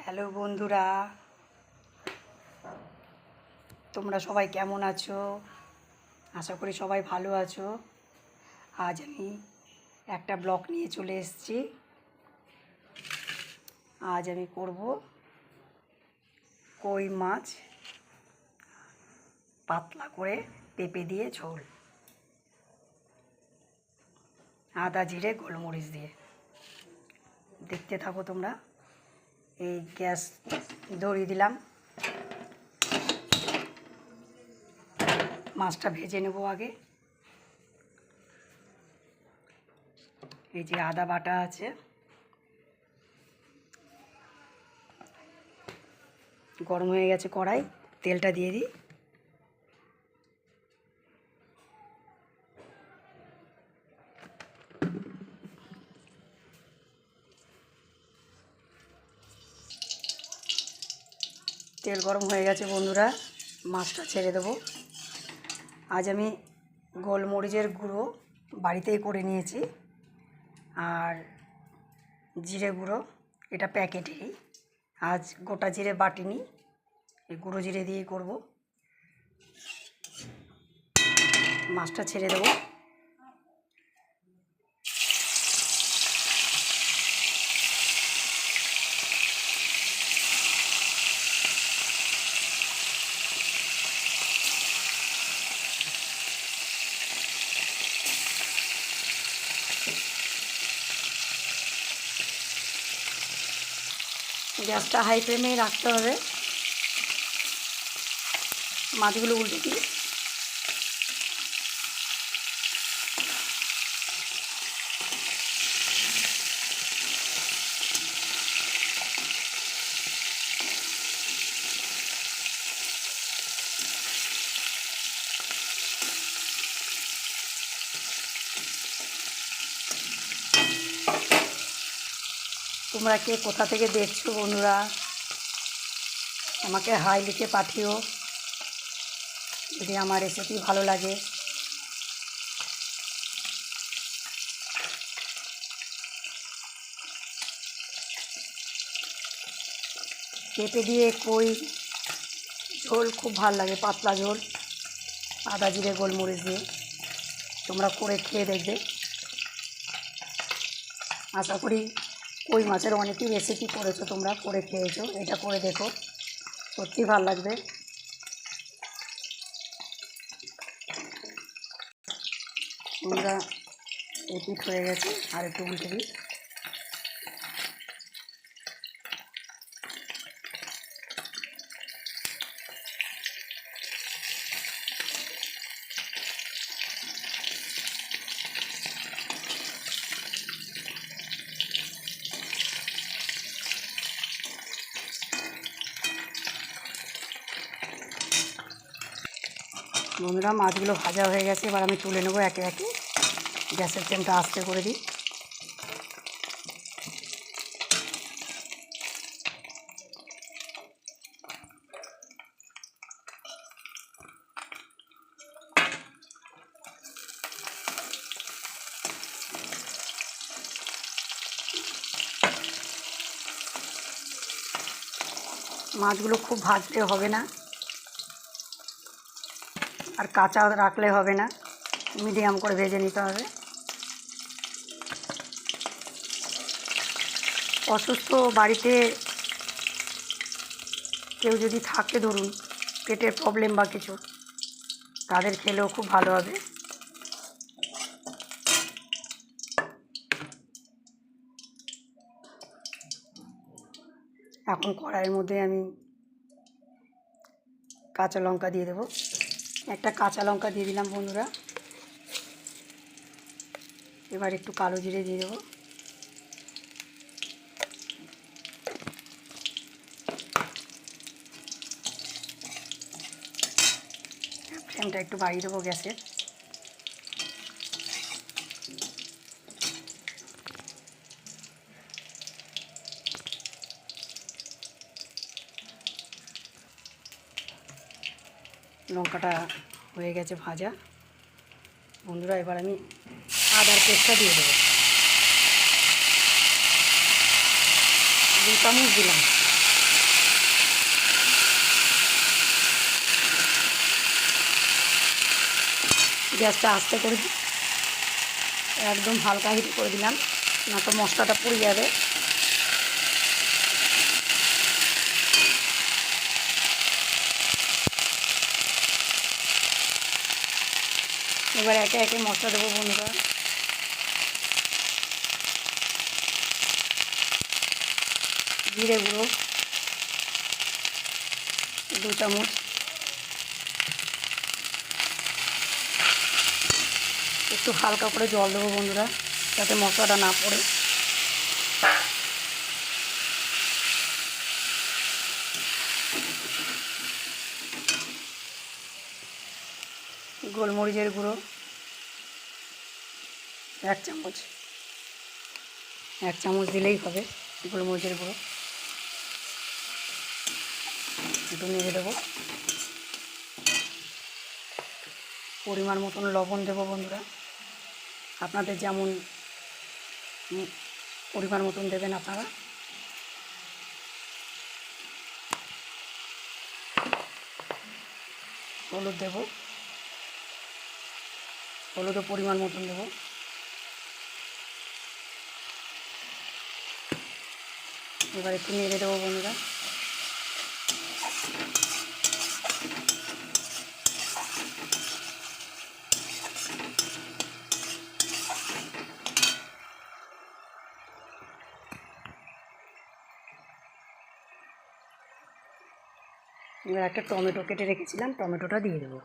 Hello বন্ধুরা, তোমরা সবাই কেমন আছো? আশা করি সবাই ভালো আছো। আজ আমি একটা ব্লগ নিয়ে চলে এসেছি। আজ আমি করব কই মাছ পাতলা করে পেঁপে দিয়ে ঝোল, আদা জিরে গোলমরিচ দিয়ে। দেখতে থাকো তোমরা। এই গ্যাস ধরিয়ে দিলাম, মাছটা ভেজে নেব আগে। এই যে আদা বাটা আছে, গরম হয়ে গেছে কড়াই, তেলটা দিয়ে দিই। তেল গরম হয়ে গেছে বন্ধুরা, মাছটা ছেড়ে দেবো। আজ আমি গোলমরিচের গুঁড়ো বাড়িতেই করে নিয়েছি, আর জিরে গুঁড়ো এটা প্যাকেটেরই। আজ গোটা জিরে বাটিনি, এই গুঁড়ো জিরে দিয়েই করব। মাছটা ছেড়ে দেবো। গ্যাসটা হাই ফ্লেমে রাখতে হবে। মাছগুলো উল্টে দিই। তোমরা কে কোথা থেকে দেখছো বন্ধুরা, আমাকে হাই লিখে পাঠিও যদি আমার রেসিপি ভালো লাগে। পেঁপে দিয়ে কই ঝোল খুব ভালো লাগে, পাতলা ঝোল আদা জিরে গোলমরিচ দিয়ে। তোমরা করে খেয়ে দেখবে। আশা করি কই মাছের অনেকই রেসিপি করেছো, তোমরা করে খেয়েছো। এটা করে দেখো, সত্যি ভালো লাগবে। তোমরা এপিট হয়ে গেছে, আর একটু উল্টে দিই। বন্ধুরা, মাছগুলো ভাজা হয়ে গেছে, এবার আমি তুলে নেবো একে একে। গ্যাসের ফ্লেমটা আস্তে করে দিই। মাছগুলো খুব ভাজলে হবে না, আর কাঁচা রাখলে হবে না, মিডিয়াম করে ভেজে নিতে হবে। অসুস্থ বাড়িতে কেউ যদি থাকে, ধরুন পেটের প্রবলেম বা কিছু, তাদের খেলেও খুব ভালো হবে। এখন কড়াইয়ের মধ্যে আমি কাঁচা লঙ্কা দিয়ে দেবো। একটা কাঁচা লঙ্কা দিয়ে দিলাম বন্ধুরা। এবার একটু কালো জিরে দিয়ে দেবো। ফ্লেমটা একটু বাড়িয়ে দেবো গ্যাসের। লঙ্কাটা হয়ে গেছে ভাজা বন্ধুরা। এবার আমি আদার পেস্টটা দিয়ে দেবো, 2 চামচ দিলাম। গ্যাসটা আস্তে করে একদম হালকা হিট করে দিলাম, না তো মশলাটা পুড়ে যাবে। এবার একে একে মশলা দেবো বন্ধুরা। জিরে গুঁড়ো 2 চামচ, একটু হালকা করে জল দেবো বন্ধুরা, যাতে মশলাটা না পড়ে। গোলমরিচের গুঁড়ো 1 চামচ, 1 চামচ দিলেই হবে গোলমরিচের গুঁড়ো। একটু নেড়ে দেবো। পরিমাণ মতন লবণ দেবো বন্ধুরা, আপনাদের যেমন পরিমাণ মতন দেবেন আপনারা। হলুদ দেবো, হলুদও পরিমাণ মতন দেবো। এবার একটু নেড়ে দেবো বন্ধুরা। এবার একটা টমেটো কেটে রেখেছিলাম, টমেটোটা দিয়ে দেবো।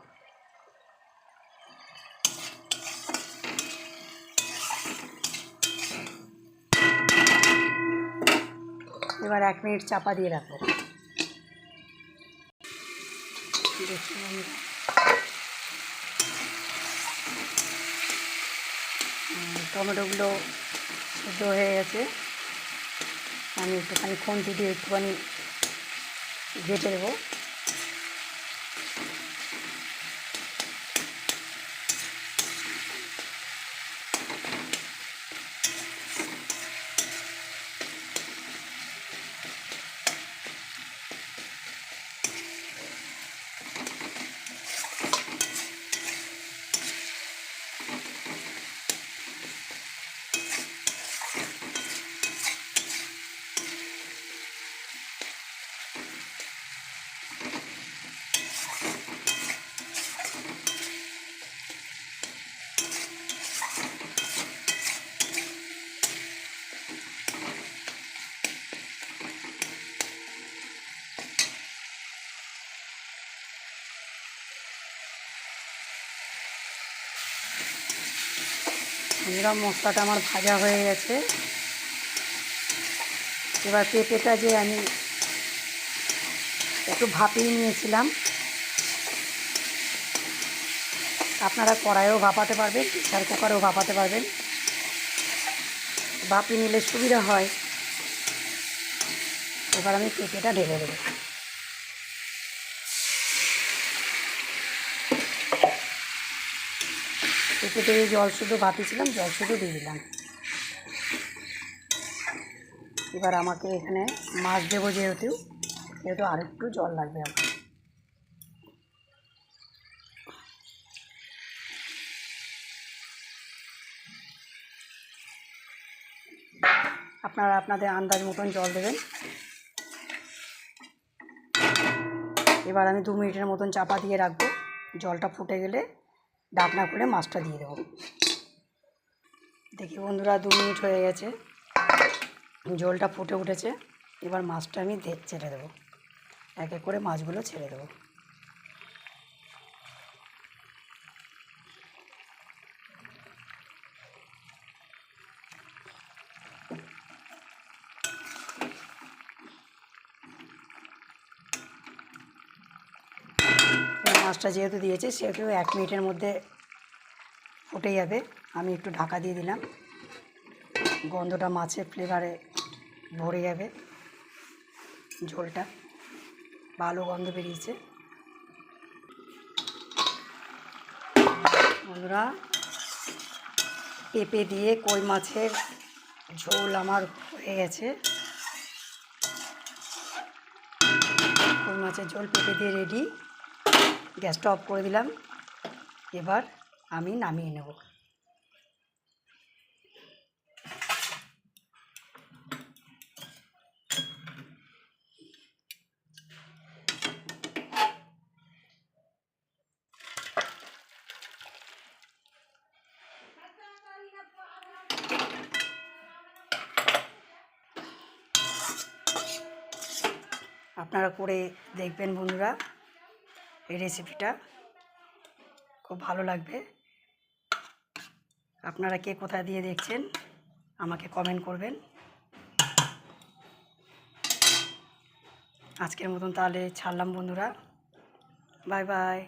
এবার 1 মিনিট চাপা দিয়ে রাখবো। টমেটোগুলো সিদ্ধ হয়ে গেছে, আমি একটুখানি খুন্তি দিয়ে একটুখানি ঘেটে দেবো। বন্ধুরা মশলাটা আমার ভাজা হয়ে গেছে। এবার পেঁপেটা যে আমি একটু ভাপিয়ে নিয়েছিলাম, আপনারা কড়াইয়েও ভাপাতে পারবেন, প্রেসার কুকারেও ভাপাতে পারবেন। ভাপিয়ে নিলে সুবিধা হয়। এবার আমি পেঁপেটা ঢেলে দেবো। পেঁপে দিয়ে জল শুধু ভাপিয়েছিলাম, জল শুধু দিয়ে দিলাম। এবার আমাকে এখানে মাছ দেবো, যেহেতু আরেকটু জল লাগবে আমার। আপনারা আপনাদের আন্দাজ মতন জল দেবেন। এবার আমি 2 মিনিটের মতন চাপা দিয়ে রাখবো। জলটা ফুটে গেলে ঢাকনা খুলে মাছটা দিয়ে দেবো। দেখি বন্ধুরা 2 মিনিট হয়ে গেছে, জলটা ফুটে উঠেছে। এবার মাছটা আমি ছেড়ে দেবো, এক এক করে মাছগুলো ছেড়ে দেবো। মাছটা যেহেতু দিয়েছে সেহেতু 1 মিনিটের মধ্যে ফুটে যাবে। আমি একটু ঢাকা দিয়ে দিলাম, গন্ধটা মাছের ফ্লেভারে ভরে যাবে। ঝোলটা ভালো গন্ধ বেরিয়েছে। বন্ধুরা পেঁপে দিয়ে কই মাছের ঝোল আমার হয়ে গেছে। কই মাছের ঝোল পেঁপে দিয়ে রেডি। গ্যাসটা অফ করে দিলাম। এবার আমি নামিয়ে নেব। আপনারা করে দেখবেন বন্ধুরা, এই রেসিপিটা খুব ভালো লাগবে। আপনারা কে কোথা দিয়ে দেখছেন আমাকে কমেন্ট করবেন। আজকের মতন তাহলে ছাড়লাম বন্ধুরা, বাই বাই।